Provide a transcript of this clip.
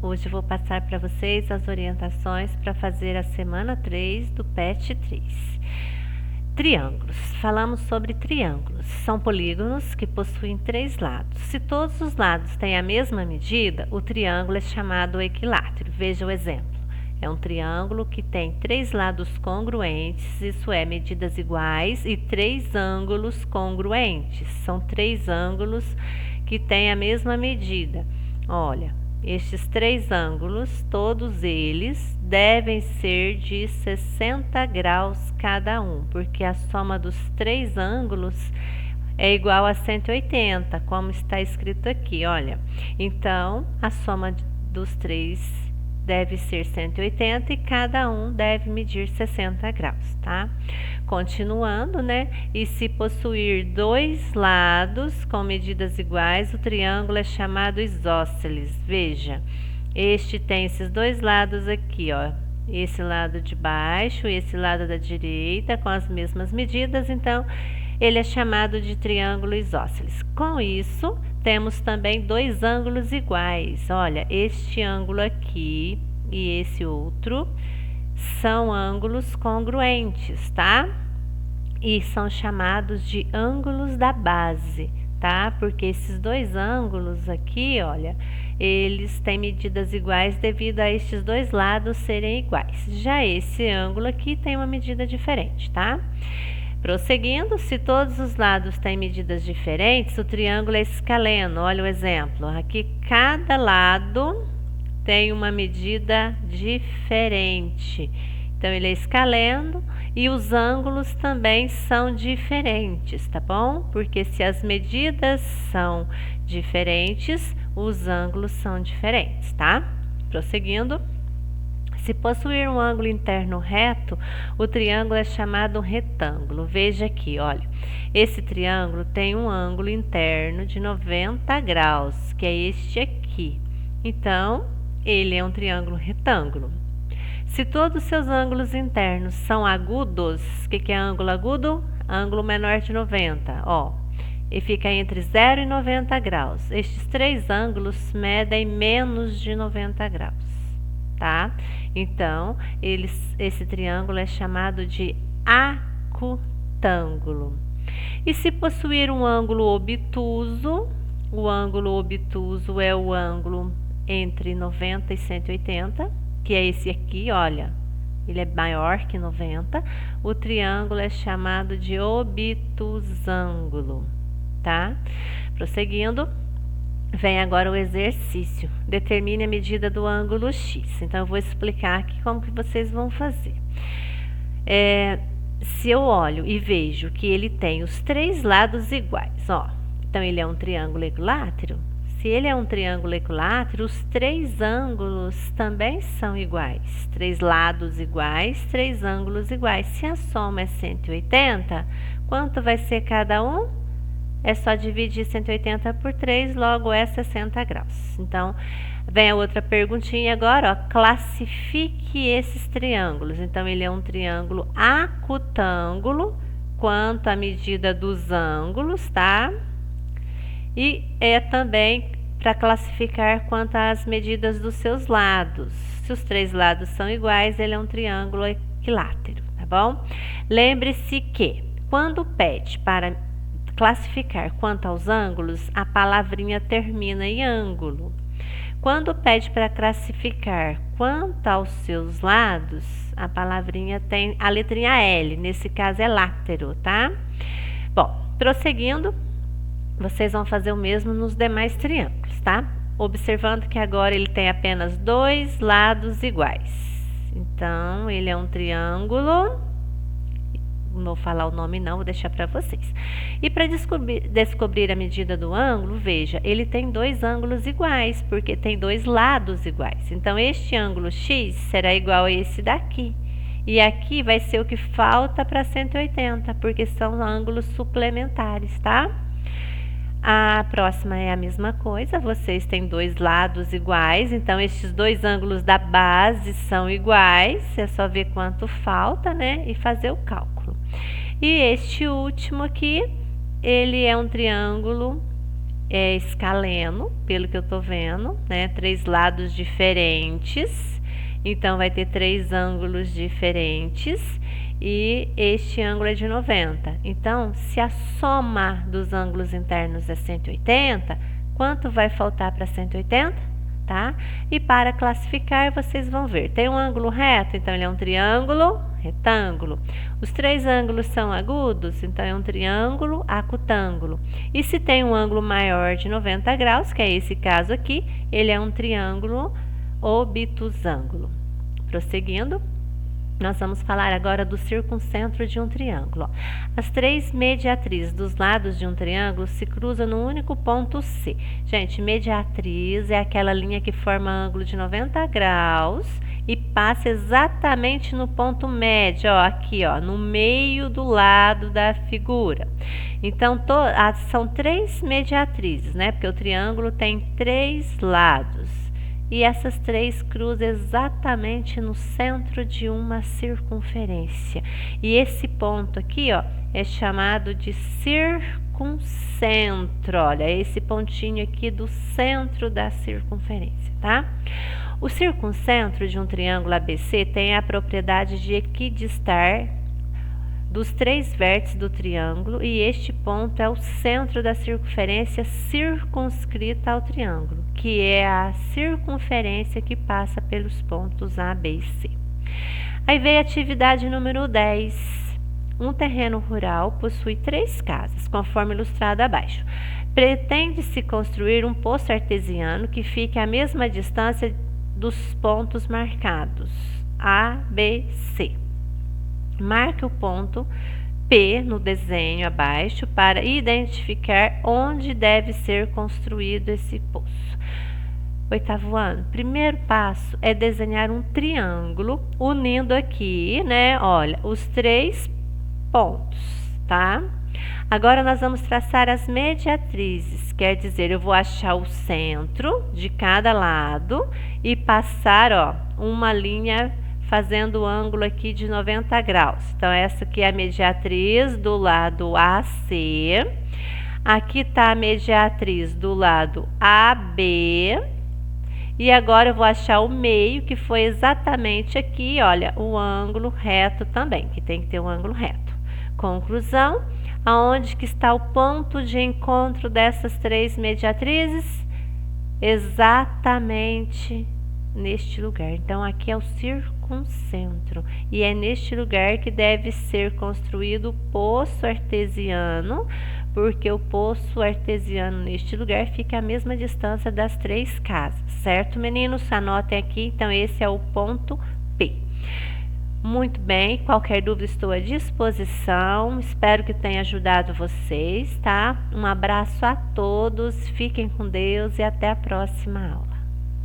Hoje eu vou passar para vocês as orientações para fazer a semana 3 do PET 3. Triângulos. Falamos sobre triângulos. São polígonos que possuem 3 lados. Se todos os lados têm a mesma medida, o triângulo é chamado equilátero. Veja o exemplo. É um triângulo que tem 3 lados congruentes, isso é, medidas iguais, e 3 ângulos congruentes. São 3 ângulos que têm a mesma medida. Olha, estes 3 ângulos, todos eles devem ser de 60 graus cada um, porque a soma dos 3 ângulos é igual a 180, como está escrito aqui, olha. Então, a soma dos 3 deve ser 180 e cada um deve medir 60 graus, tá? Continuando, né? E se possuir 2 lados com medidas iguais, o triângulo é chamado isósceles. Veja, este tem esses 2 lados aqui, ó. Esse lado de baixo e esse lado da direita com as mesmas medidas, então ele é chamado de triângulo isósceles. Com isso, temos também 2 ângulos iguais. Olha, este ângulo aqui e esse outro são ângulos congruentes, tá? E são chamados de ângulos da base, tá? Porque esses 2 ângulos aqui, olha, eles têm medidas iguais devido a estes 2 lados serem iguais. Já esse ângulo aqui tem uma medida diferente, tá? Prosseguindo, se todos os lados têm medidas diferentes, o triângulo é escaleno. Olha o exemplo. Aqui cada lado tem uma medida diferente. Então, ele é escaleno e os ângulos também são diferentes, tá bom? Porque se as medidas são diferentes, os ângulos são diferentes, tá? Prosseguindo. Se possuir um ângulo interno reto, o triângulo é chamado retângulo. Veja aqui, olha. Esse triângulo tem um ângulo interno de 90 graus, que é este aqui. Então, ele é um triângulo retângulo. Se todos os seus ângulos internos são agudos, o que é ângulo agudo? Ângulo menor de 90, ó. E fica entre 0 e 90 graus. Estes 3 ângulos medem menos de 90 graus. Tá? Então, esse triângulo é chamado de acutângulo. E se possuir um ângulo obtuso, o ângulo obtuso é o ângulo entre 90 e 180, que é esse aqui, olha, ele é maior que 90, o triângulo é chamado de obtusângulo, tá? Prosseguindo. Vem agora o exercício. Determine a medida do ângulo X. Então, eu vou explicar aqui como que vocês vão fazer. Se eu olho e vejo que ele tem os 3 lados iguais, ó. Então, ele é um triângulo equilátero. Se ele é um triângulo equilátero, os 3 ângulos também são iguais. 3 lados iguais, 3 ângulos iguais. Se a soma é 180, quanto vai ser cada um? É só dividir 180 por 3, logo é 60 graus. Então, vem a outra perguntinha agora, ó. Classifique esses triângulos. Então, ele é um triângulo acutângulo, quanto à medida dos ângulos, tá? E é também para classificar quanto às medidas dos seus lados. Se os 3 lados são iguais, ele é um triângulo equilátero, tá bom? Lembre-se que, quando pede para classificar quanto aos ângulos, a palavrinha termina em ângulo. Quando pede para classificar quanto aos seus lados, a palavrinha tem a letrinha L, nesse caso é látero, tá? Bom, prosseguindo, vocês vão fazer o mesmo nos demais triângulos, tá? Observando que agora ele tem apenas 2 lados iguais. Então, ele é um triângulo. Não vou falar o nome não, vou deixar para vocês. E para descobrir a medida do ângulo, veja, ele tem 2 ângulos iguais, porque tem 2 lados iguais. Então, este ângulo X será igual a esse daqui. E aqui vai ser o que falta para 180, porque são ângulos suplementares, tá? A próxima é a mesma coisa, vocês têm 2 lados iguais, então estes 2 ângulos da base são iguais, é só ver quanto falta, né, e fazer o cálculo. E este último aqui, ele é um triângulo é escaleno, pelo que eu tô vendo, né? 3 lados diferentes. Então, vai ter 3 ângulos diferentes e este ângulo é de 90. Então, se a soma dos ângulos internos é 180, quanto vai faltar para 180? Tá? E para classificar, vocês vão ver. Tem um ângulo reto, então ele é um triângulo retângulo. Os 3 ângulos são agudos, então é um triângulo acutângulo. E se tem um ângulo maior de 90 graus, que é esse caso aqui, ele é um triângulo obtusângulo. Prosseguindo, nós vamos falar agora do circuncentro de um triângulo. As 3 mediatrizes dos lados de um triângulo se cruzam no único ponto C. Gente, mediatriz é aquela linha que forma ângulo de 90 graus e passa exatamente no ponto médio, ó, aqui, ó, no meio do lado da figura. Então, são 3 mediatrizes, né? Porque o triângulo tem 3 lados. E essas 3 cruzam exatamente no centro de uma circunferência. E esse ponto aqui, ó, é chamado de circuncentro. Olha, esse pontinho aqui do centro da circunferência, tá? O circuncentro de um triângulo ABC tem a propriedade de equidistar dos 3 vértices do triângulo, e este ponto é o centro da circunferência circunscrita ao triângulo, que é a circunferência que passa pelos pontos A, B e C. Aí veio a atividade número 10. Um terreno rural possui 3 casas, conforme ilustrado abaixo. Pretende-se construir um poço artesiano que fique à mesma distância dos pontos marcados A, B, C. Marque o ponto P no desenho abaixo para identificar onde deve ser construído esse poço. 8º ano, primeiro passo é desenhar um triângulo unindo aqui, né? Olha, os 3 pontos, tá? Agora nós vamos traçar as mediatrizes, quer dizer, eu vou achar o centro de cada lado e passar, ó, uma linha fazendo o ângulo aqui de 90 graus. Então, essa aqui é a mediatriz do lado AC. Aqui está a mediatriz do lado AB. E agora eu vou achar o meio, que foi exatamente aqui, olha, o ângulo reto também, que tem que ter um ângulo reto. Conclusão, aonde que está o ponto de encontro dessas 3 mediatrizes? Exatamente neste lugar. Então, aqui é o circuncentro. E é neste lugar que deve ser construído o poço artesiano, porque o poço artesiano neste lugar fica à mesma distância das 3 casas, certo, meninos? Anotem aqui, então esse é o ponto P. Muito bem, qualquer dúvida estou à disposição, espero que tenha ajudado vocês, tá? Um abraço a todos, fiquem com Deus e até a próxima aula.